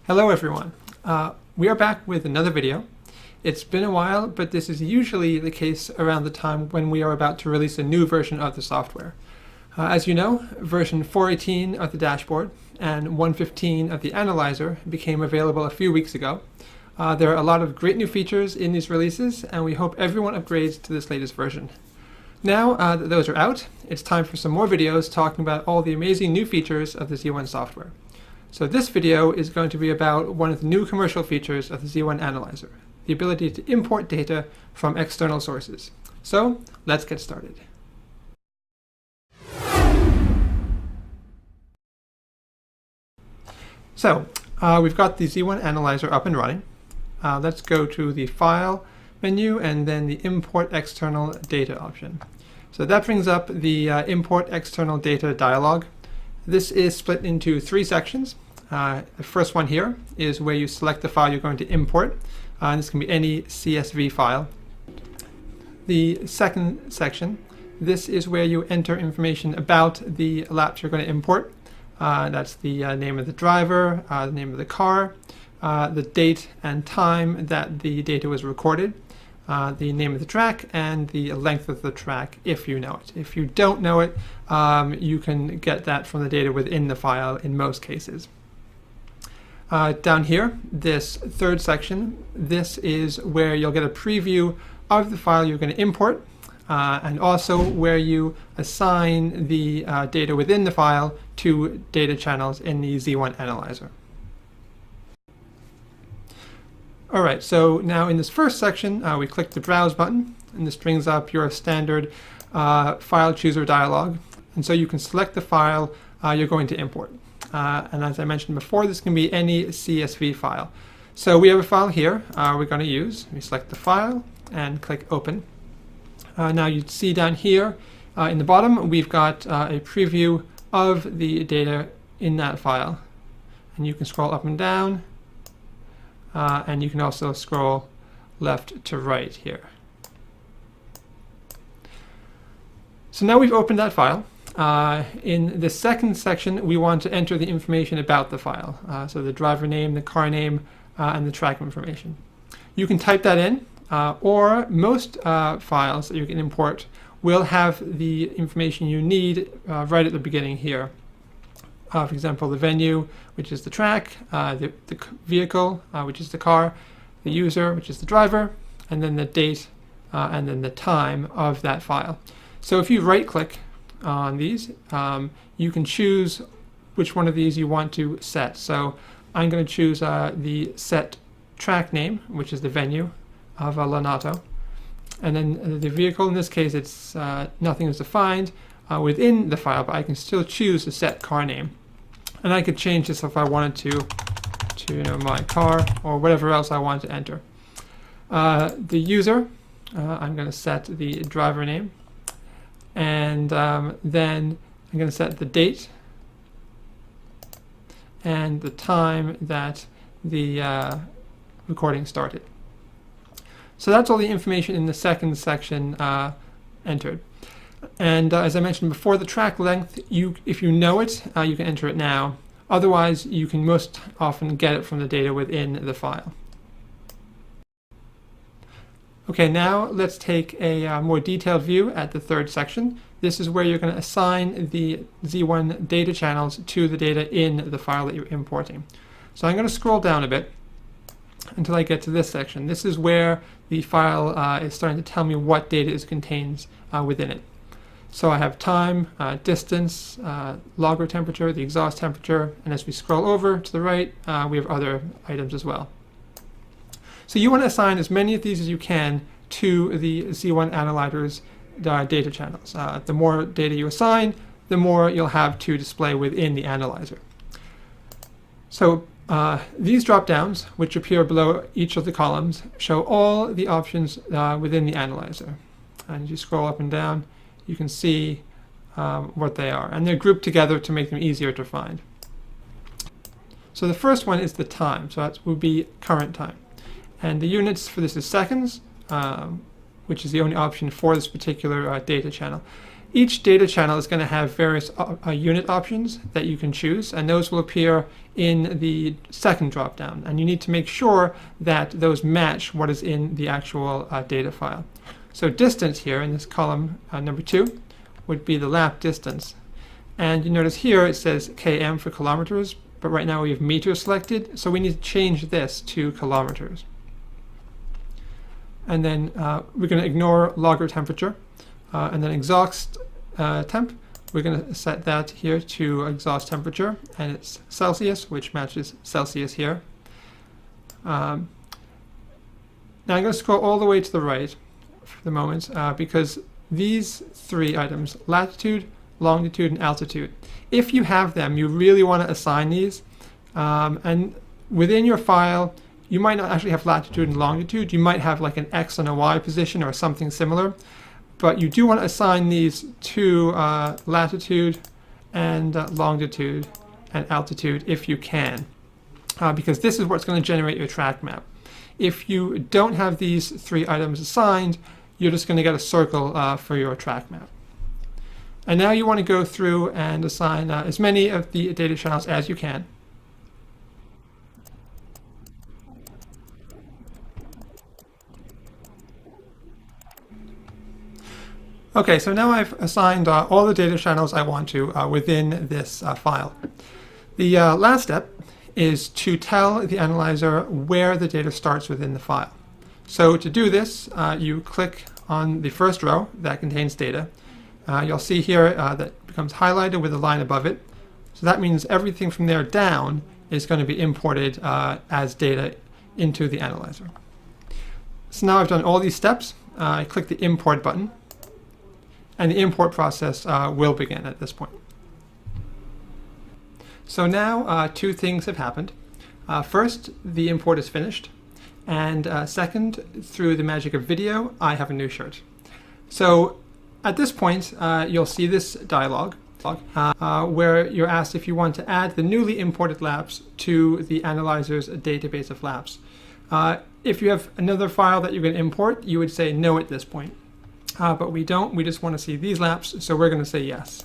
Hello everyone. We are back with another video. It's been a while, but this is usually the case around the time when we are about to release a new version of the software. As you know, version 4.18 of the dashboard and 1.15 of the analyzer became available a few weeks ago. There are a lot of great new features in these releases, and we hope everyone upgrades to this latest version. Now that those are out, it's time for some more videos talking about all the amazing new features of the Z1 software. So this video is going to be about one of the new commercial features of the Z1 Analyzer, the ability to import data from external sources. So let's get started. So we've got the Z1 Analyzer up and running. Let's go to the File menu and then the Import External Data option. So that brings up the Import External Data dialog. This is split into three sections. The first one here is where you select the file you're going to import. This can be any CSV file. The second section, this is where you enter information about the lapse you're going to import. That's the name of the driver, the name of the car, the date and time that the data was recorded, the name of the track, and the length of the track if you know it. If you don't know it, you can get that from the data within the file in most cases. Down here, this third section, this is where you'll get a preview of the file you're going to import, and also where you assign the data within the file to data channels in the Z1 Analyzer. All right, so now in this first section, we click the Browse button, and this brings up your standard file chooser dialog. And so you can select the file you're going to import. And as I mentioned before, this can be any CSV file. So we have a file here we're going to use. We select the file and click Open. Now you see down here in the bottom, we've got a preview of the data in that file. And you can scroll up and down. And you can also scroll left to right here. So now we've opened that file. In the second section, we want to enter the information about the file. So the driver name, the car name, and the track information. You can type that in, or most files that you can import will have the information you need right at the beginning here. For example, the venue, which is the track, the vehicle, which is the car, the user, which is the driver, and then the date, and then the time of that file. So if you right-click on these, you can choose which one of these you want to set. So I'm going to choose the set track name, which is the venue of Lonato. And then the vehicle, in this case, it's nothing is defined within the file, but I can still choose the set car name. And I could change this if I wanted to my car or whatever else I want to enter. The user, I'm going to set the driver name. And then I'm going to set the date and the time that the recording started. So that's all the information in the second section entered. And as I mentioned before, the track length, if you know it, you can enter it now. Otherwise, you can most often get it from the data within the file. Okay, now let's take a more detailed view at the third section. This is where you're going to assign the Z1 data channels to the data in the file that you're importing. So I'm going to scroll down a bit until I get to this section. This is where the file is starting to tell me what data is contained within it. So I have time, distance, logger temperature, the exhaust temperature, and as we scroll over to the right, we have other items as well. So you want to assign as many of these as you can to the Z1 Analyzer's data channels. The more data you assign, the more you'll have to display within the analyzer. So these drop-downs, which appear below each of the columns, show all the options within the analyzer. And as you scroll up and down, you can see what they are. And they're grouped together to make them easier to find. So the first one is the time. So that would be current time. And the units for this is seconds, which is the only option for this particular data channel. Each data channel is going to have various unit options that you can choose, and those will appear in the second dropdown. And you need to make sure that those match what is in the actual data file. So distance here in this column number 2 would be the lap distance. And you notice here it says km for kilometers, but right now we have meters selected, so we need to change this to kilometers. And then we're going to ignore logger temperature. And then exhaust temp, we're going to set that here to exhaust temperature, and it's Celsius, which matches Celsius here. Now I'm going to scroll all the way to the right for the moment, because these 3 items, latitude, longitude, and altitude, if you have them, you really want to assign these. And within your file, you might not actually have latitude and longitude. You might have like an X and a Y position or something similar. But you do want to assign these to latitude and longitude and altitude if you can, because this is what's going to generate your track map. If you don't have these 3 items assigned, you're just going to get a circle for your track map. And now you want to go through and assign as many of the data channels as you can. Okay, so now I've assigned all the data channels I want to within this file. The last step is to tell the analyzer where the data starts within the file. So to do this, you click on the first row that contains data. You'll see here that becomes highlighted with a line above it. So that means everything from there down is going to be imported as data into the analyzer. So now I've done all these steps. I click the import button, and the import process will begin at this point. So now 2 things have happened. First, the import is finished, and second, through the magic of video, I have a new shirt. So at this point, you'll see this dialog where you're asked if you want to add the newly imported laps to the analyzer's database of laps. If you have another file that you're going to import, you would say no at this point. But we don't, we just want to see these laps, so we're going to say yes.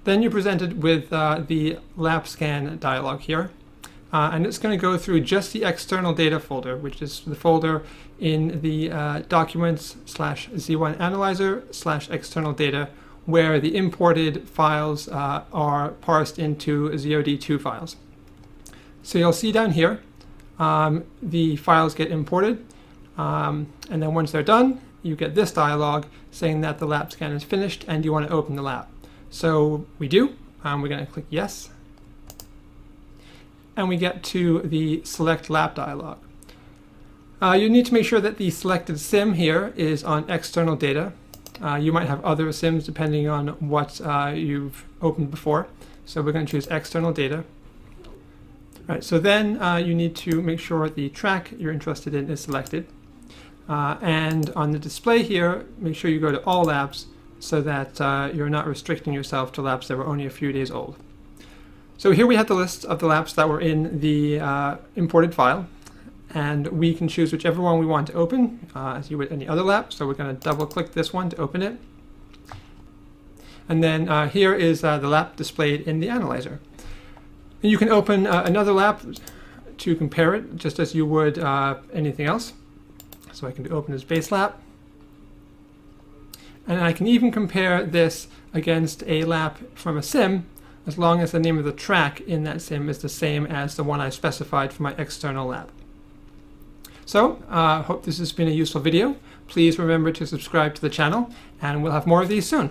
Then you're presented with the lap scan dialog here, and it's going to go through just the external data folder, which is the folder in the documents/Z1 analyzer/external data, where the imported files are parsed into ZOD2 files. So you'll see down here, the files get imported. And then once they're done, you get this dialog saying that the lap scan is finished and you want to open the lap. So we do. We're going to click yes. And we get to the select lap dialog. You need to make sure that the selected SIM here is on external data. You might have other SIMs depending on what you've opened before. So we're going to choose external data. All right, so then you need to make sure the track you're interested in is selected. And on the display here, make sure you go to all laps so that you're not restricting yourself to laps that were only a few days old. So here we have the list of the laps that were in the imported file, and we can choose whichever one we want to open, as you would any other lap. So we're going to double click this one to open it. And then here is the lap displayed in the analyzer. And you can open another lap to compare it, just as you would anything else. So I can open this base lap. And I can even compare this against a lap from a sim, as long as the name of the track in that sim is the same as the one I specified for my external lap. So, hope this has been a useful video. Please remember to subscribe to the channel, and we'll have more of these soon.